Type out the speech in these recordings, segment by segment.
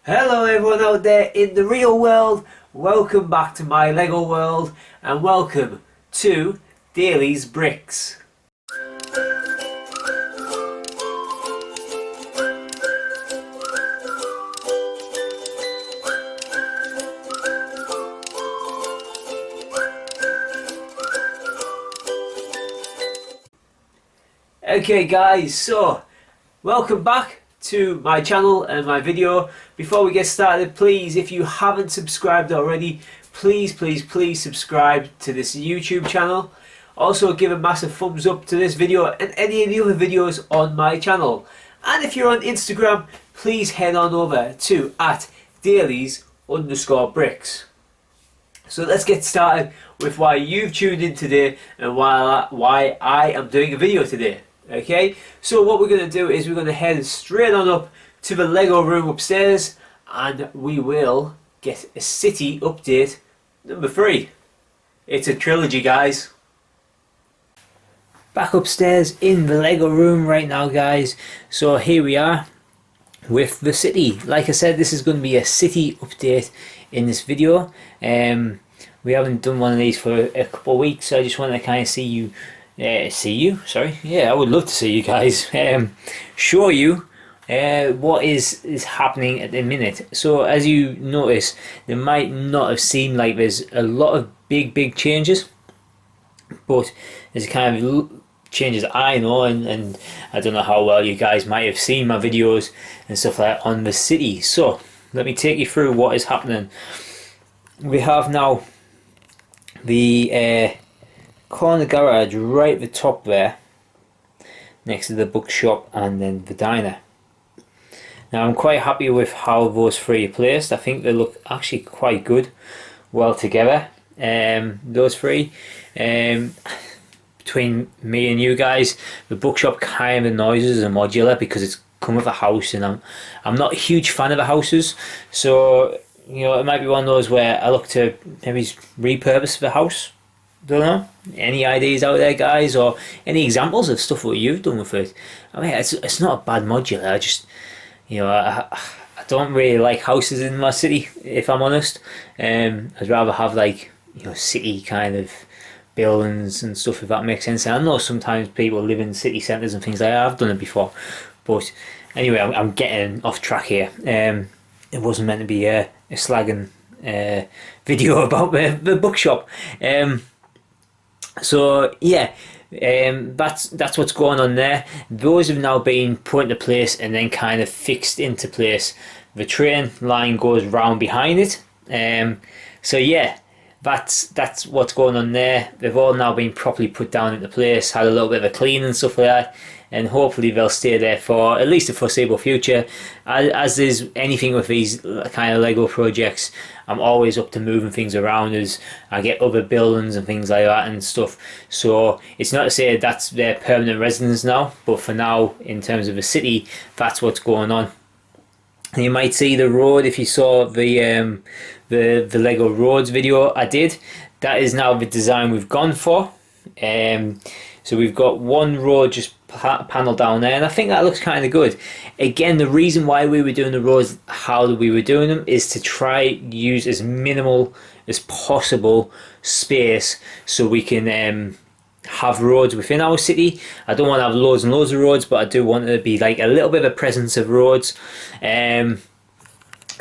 Hello everyone out there in the real world, welcome back to my Lego world and welcome to Daly's Bricks. Okay guys, so welcome back to my channel and my video. Before we get started, please, if you haven't subscribed already, please subscribe to this YouTube channel. Also give a massive thumbs up to this video and any of the other videos on my channel. And if you're on Instagram, please head on over to @Dailies_bricks. So let's get started with why you've tuned in today and why I am doing a video today. Okay, so what we're going to do is we're going to head straight on up to the Lego room upstairs and we will get a city update number 3. It's a trilogy, guys. Back upstairs in the Lego room right now, guys. So here we are with the city. Like I said, this is going to be a city update in this video. We haven't done one of these for a couple of weeks, so I just want to kind of see you, I would love to see you guys, show you what is happening at the minute. So as you notice, there might not have seemed like there's a lot of big changes, but there's kind of changes I know, and I don't know how well you guys might have seen my videos and stuff like that on the city. So let me take you through what is happening. We have now the corner garage right at the top there, next to the bookshop and then the diner. Now I'm quite happy with how those three are placed. I think they look actually quite good, well together. Those three. Between me and you guys, the bookshop kind of annoys us as a modular because it's come with a house, and I'm not a huge fan of the houses. So you know, it might be one of those where I look to maybe repurpose the house. Don't know. Any ideas out there, guys, or any examples of stuff what you've done with it? I mean, it's not a bad modular. I just, you know, I don't really like houses in my city, if I'm honest. I'd rather have, like, you know, city kind of buildings and stuff, if that makes sense. And I know sometimes people live in city centres and things like that. I've done it before, but anyway, I'm getting off track here. It wasn't meant to be a slagging video about the bookshop. So yeah, that's what's going on there. Those have now been put into place and then kind of fixed into place. The train line goes round behind it. So yeah, that's what's going on there. They've all now been properly put down into place, had a little bit of a clean and stuff like that, and hopefully they'll stay there for at least the foreseeable future. As is anything with these kind of Lego projects, I'm always up to moving things around as I get other buildings and things like that and stuff. So it's not to say that's their permanent residence now, but for now, in terms of the city, that's what's going on. And you might see the road, if you saw the Lego roads video I did. That is now the design we've gone for. So we've got one road just panel down there, and I think that looks kind of good. Again, the reason why we were doing the roads how we were doing them is to try use as minimal as possible space so we can have roads within our city. I don't want to have loads and loads of roads, but I do want there to be like a little bit of a presence of roads.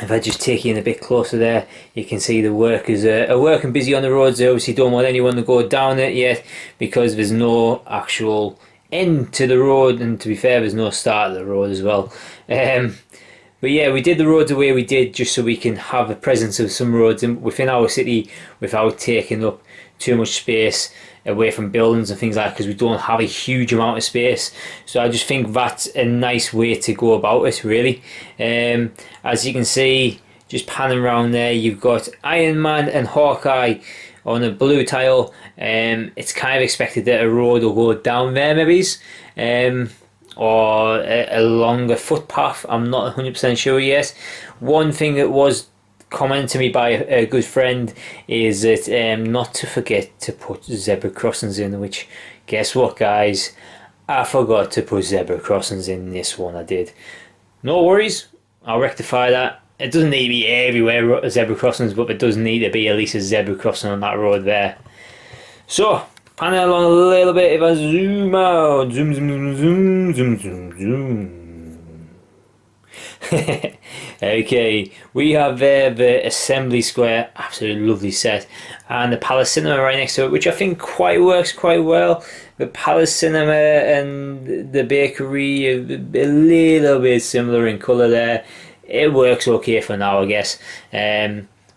If I just take you in a bit closer there, you can see the workers are working busy on the roads. They obviously don't want anyone to go down it yet because there's no actual end to the road, and to be fair, there's no start of the road as well. But yeah, we did the roads the way we did just so we can have a presence of some roads within our city without taking up too much space away from buildings and things like that, because we don't have a huge amount of space. So I just think that's a nice way to go about it, really. As you can see, just panning around there, you've got Iron Man and Hawkeye on a blue tile. It's kind of expected that a road will go down there maybe, or a longer footpath. I'm not 100% sure yet. One thing that was comment to me by a good friend is that not to forget to put zebra crossings in, which guess what, guys, I forgot to put zebra crossings in this one. I did. No worries, I'll rectify that it doesn't need to be everywhere zebra crossings, but there does need to be at least a zebra crossing on that road there. So, panning along a little bit, if I zoom out, zoom, zoom, zoom, zoom, zoom, zoom. Okay, we have there the Assembly Square, absolutely lovely set, and the Palace Cinema right next to it, which I think works quite well. The Palace Cinema and the bakery are a little bit similar in colour there. It works okay for now, I guess.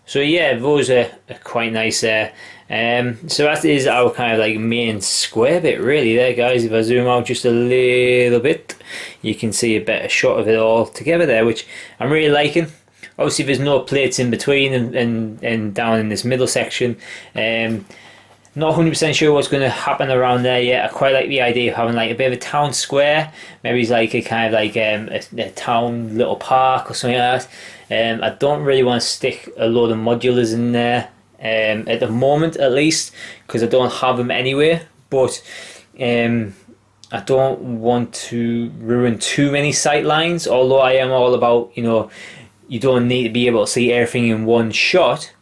So yeah, those are quite nice there. So that is our kind of like main square bit really there, guys. If I zoom out just a little bit, you can see a better shot of it all together there, which I'm really liking. Obviously there's no plates in between and down in this middle section. Not 100% sure what's going to happen around there yet. I quite like the idea of having like a bit of a town square. Maybe it's like a kind of like a town little park or something like that. I don't really want to stick a load of modulars in there at the moment, at least, because I don't have them anywhere. But I don't want to ruin too many sight lines, although I am all about, you know, you don't need to be able to see everything in one shot.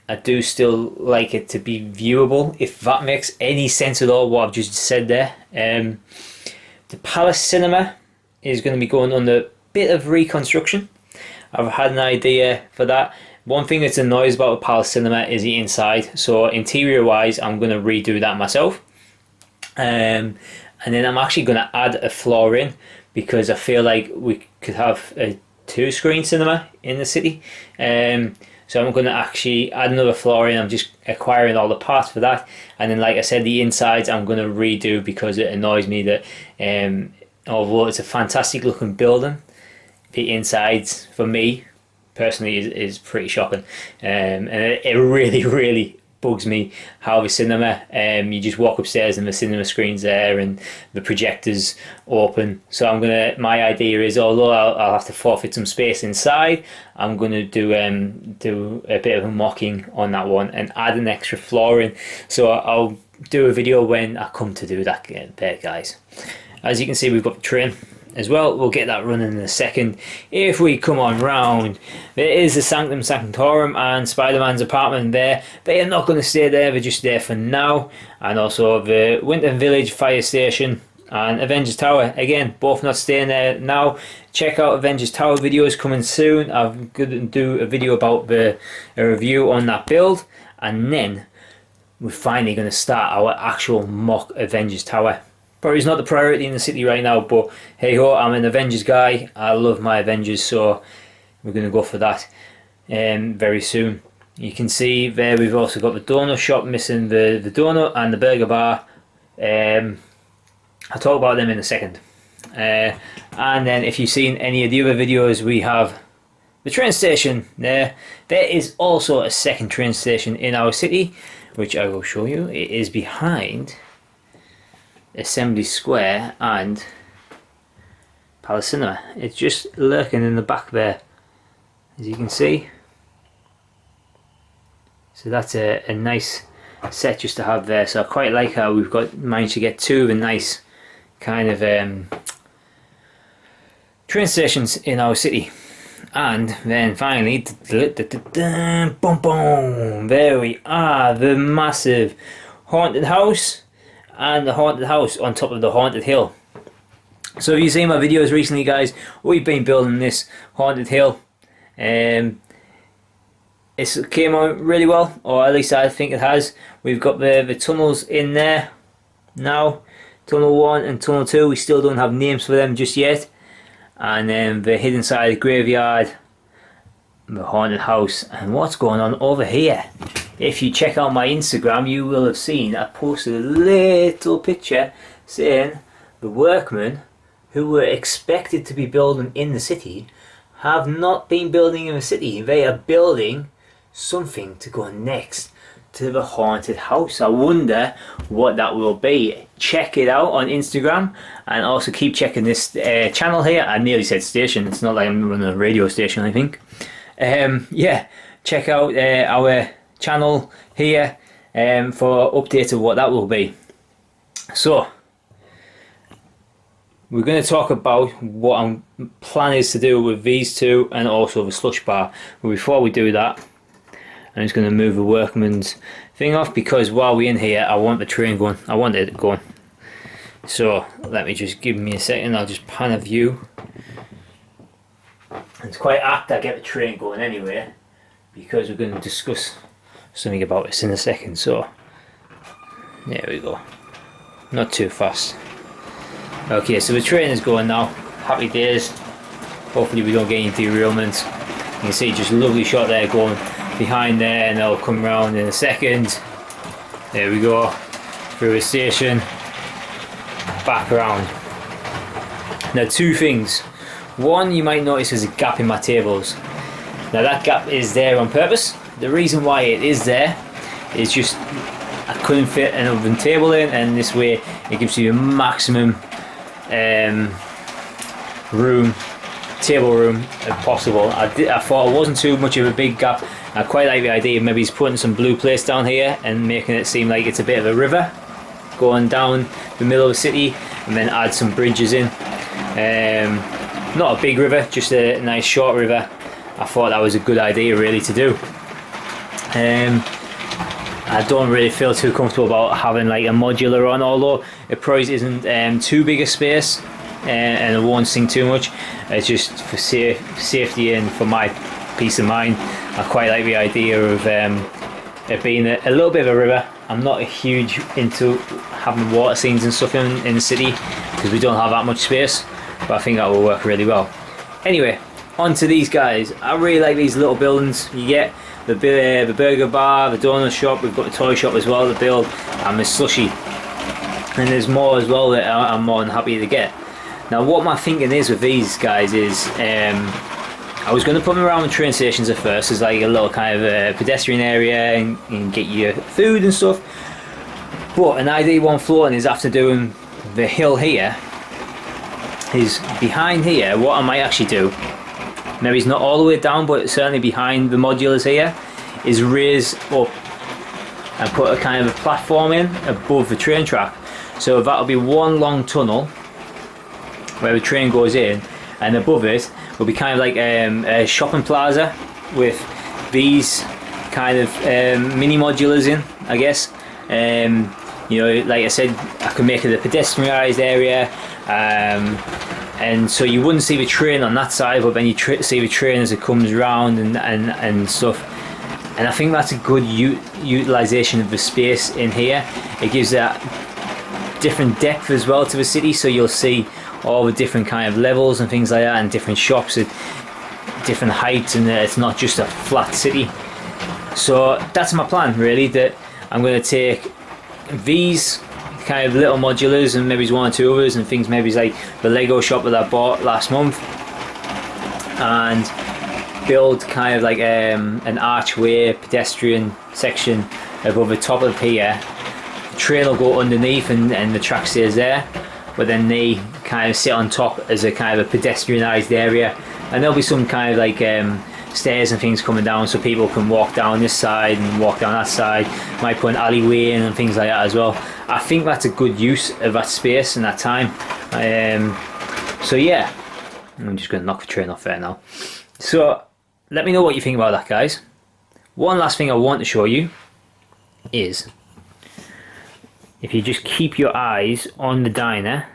I do still like it to be viewable, if that makes any sense at all, what I've just said there. The Palace Cinema is going to be going under a bit of reconstruction. I've had an idea for that. One thing that's annoys about the Palace Cinema is the inside. So interior wise, I'm going to redo that myself. And then I'm actually going to add a floor in, because I feel like we could have a 2-screen cinema in the city. So I'm going to actually add another floor in. I'm just acquiring all the parts for that. And then, like I said, the insides I'm going to redo, because it annoys me that although it's a fantastic looking building, the insides, for me personally, is pretty shocking. And it really, really bugs me how the cinema, you just walk upstairs and the cinema screen's there and the projector's open. So my idea is, although I'll have to forfeit some space inside, I'm going to do a bit of a mocking on that one and add an extra floor in. So I'll do a video when I come to do that bit, guys. As you can see, we've got the train as well. We'll get that running in a second. If we come on round, there is the Sanctum Sanctorum and Spider-Man's apartment there. They are not going to stay there, they're just there for now. And also the Winter Village Fire Station and Avengers Tower, again, both not staying there now. Check out Avengers Tower videos coming soon. I'm going to do a video about a review on that build, and then we're finally going to start our actual mock Avengers Tower. Probably is not the priority in the city right now, but hey ho, I'm an Avengers guy. I love my Avengers, so we're going to go for that very soon. You can see there we've also got the donut shop, missing the donut and the burger bar. I'll talk about them in a second. And then if you've seen any of the other videos, we have the train station there. There is also a second train station in our city, which I will show you. It is behind Assembly Square and Palace Cinema. It's just lurking in the back there, as you can see. So that's a nice set just to have there. So I quite like how we've managed to get two of the nice kind of train stations in our city. And then finally, boom, boom, there we are, the massive haunted house. And the haunted house on top of the haunted hill. So if you've seen my videos recently, guys, we've been building this haunted hill. It came on really well, or at least I think it has. We've got the tunnels in there now. Tunnel 1 and Tunnel 2, we still don't have names for them just yet. And then the hidden side of the graveyard, the haunted house, and what's going on over here. If you check out my Instagram, you will have seen I posted a little picture saying the workmen who were expected to be building in the city have not been building in the city. They are building something to go next to the haunted house. I wonder what that will be. Check it out on Instagram, and also keep checking this channel here. I nearly said station, it's not like I'm running a radio station, I think. Yeah, check out our channel here for updates of what that will be. So we're going to talk about what I'm plan is to do with these two and also the slush bar. But before we do that, I'm just going to move the workman's thing off, because while we're in here I want the train going. I want it going. So let me just give me a second. I'll just pan a view. It's quite apt I get the train going anyway, because we're going to discuss something about this in a second. So there we go. Not too fast. Okay, so the train is going now. Happy days. Hopefully we don't get any derailments. You can see just a lovely shot there going behind there, and they'll come round in a second. There we go. Through the station. Back around. Now, two things. One, you might notice there's a gap in my tables. Now that gap is there on purpose. The reason why it is there is just I couldn't fit an oven table in, and this way it gives you a maximum table room if possible. I thought it wasn't too much of a big gap. I quite like the idea of maybe he's putting some blue plates down here and making it seem like it's a bit of a river going down the middle of the city, and then add some bridges in. Not a big river, just a nice short river. I thought that was a good idea really to do. I don't really feel too comfortable about having like a modular on, although it probably isn't too big a space, and it won't sink too much. It's just for safety and for my peace of mind. I quite like the idea of it being a little bit of a river. I'm not a huge into having water scenes and stuff in the city, because we don't have that much space, but I think that will work really well. Anyway, on to these guys. I really like these little buildings. You get the burger bar, the donut shop, we've got the toy shop as well to build, and the slushy. And there's more as well that I'm more than happy to get. Now what my thinking is with these guys is, I was going to put them around the train stations at first as like a little kind of a pedestrian area and get your food and stuff. But an idea one floating is, after doing the hill here, is behind here, what I might actually do, maybe it's not all the way down, but certainly behind the modulars here, is raise up and put a kind of a platform in above the train track. So that'll be one long tunnel where the train goes in, and above it will be kind of like a shopping plaza with these kind of mini modulars in, I guess. You know, like I said, I could make it a pedestrianised area, and so you wouldn't see the train on that side, but then you see the train as it comes round and stuff. And I think that's a good utilisation of the space in here. It gives that different depth as well to the city, so you'll see all the different kind of levels and things like that, and different shops at different heights, and it's not just a flat city. So that's my plan really, that I'm going to take these kind of little modulars and maybe one or two others and things, maybe like the Lego shop that I bought last month, and build kind of like an archway pedestrian section above the top of here. The train will go underneath and the track stays there, but then they kind of sit on top as a kind of a pedestrianised area, and there'll be some kind of like stairs and things coming down, so people can walk down this side and walk down that side. Might put an alleyway in and things like that as well. I think that's a good use of that space and that time. So yeah, I'm just going to knock the train off there now. So let me know what you think about that, guys. One last thing I want to show you is, if you just keep your eyes on the diner,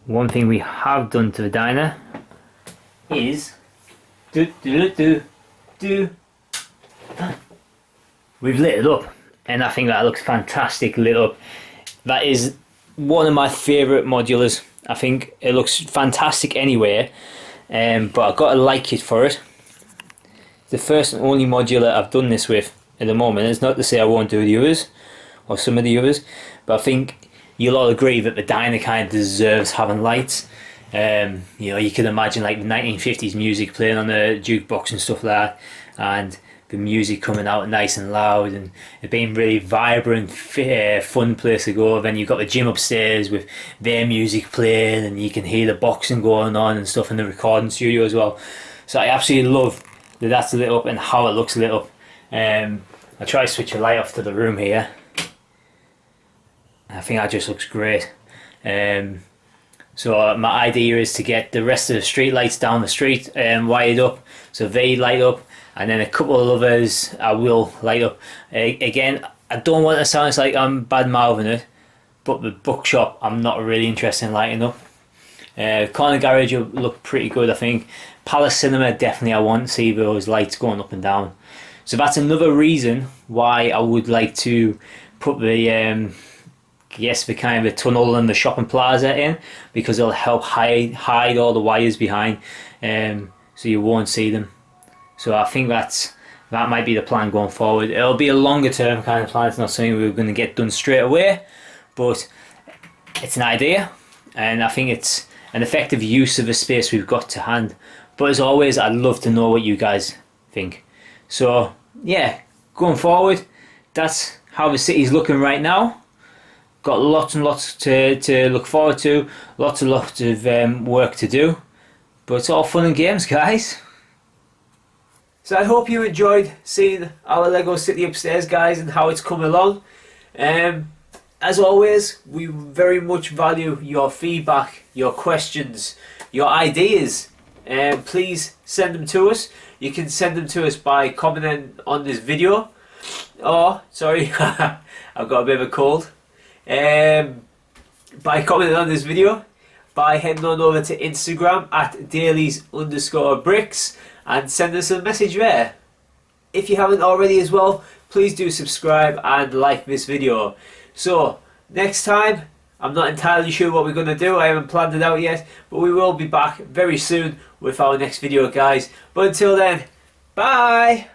one thing we have done to the diner is we've lit it up, and I think that looks fantastic lit up. That is one of my favourite modulars. I think it looks fantastic anyway, but I've got a like kit for it. It's the first and only modular I've done this with at the moment. It's not to say I won't do the others or some of the others, but I think you'll all agree that the diner kind of deserves having lights. You know, you can imagine like the 1950s music playing on the jukebox and stuff like that, and the music coming out nice and loud, and it being really vibrant, fun place to go. Then you've got the gym upstairs with their music playing, and you can hear the boxing going on and stuff in the recording studio as well. So I absolutely love that that's lit up and how it looks lit up. I'll try to switch a light off to the room here. I think that just looks great. So my idea is to get the rest of the street lights down the street wired up, so they light up, and then a couple of others I will light up. Again, I don't want to sound like I'm bad mouthing it, but the bookshop I'm not really interested in lighting up. Corner Garage will look pretty good, I think. Palace Cinema, definitely I want to see those lights going up and down. So that's another reason why I would like to put the the kind of a tunnel and the shopping plaza in, because it'll help hide all the wires behind, so you won't see them. So I think that might be the plan going forward. It'll be a longer term kind of plan. It's not something we're going to get done straight away, but it's an idea, and I think it's an effective use of the space we've got to hand. But as always, I'd love to know what you guys think. So yeah, going forward, that's how the city's looking right now. Got lots and lots to look forward to, lots and lots of work to do, but it's all fun and games, guys. So I hope you enjoyed seeing our Lego City upstairs, guys, and how it's coming along. As always, we very much value your feedback, your questions, your ideas, and please send them to us. You can send them to us by commenting on this video, or, sorry, I've got a bit of a cold, by commenting on this video, by heading on over to Instagram at dailies_bricks and send us a message there. If you haven't already as well, please do subscribe and like this video. So next time, I'm not entirely sure what we're going to do, I haven't planned it out yet, but we will be back very soon with our next video, guys. But until then, bye!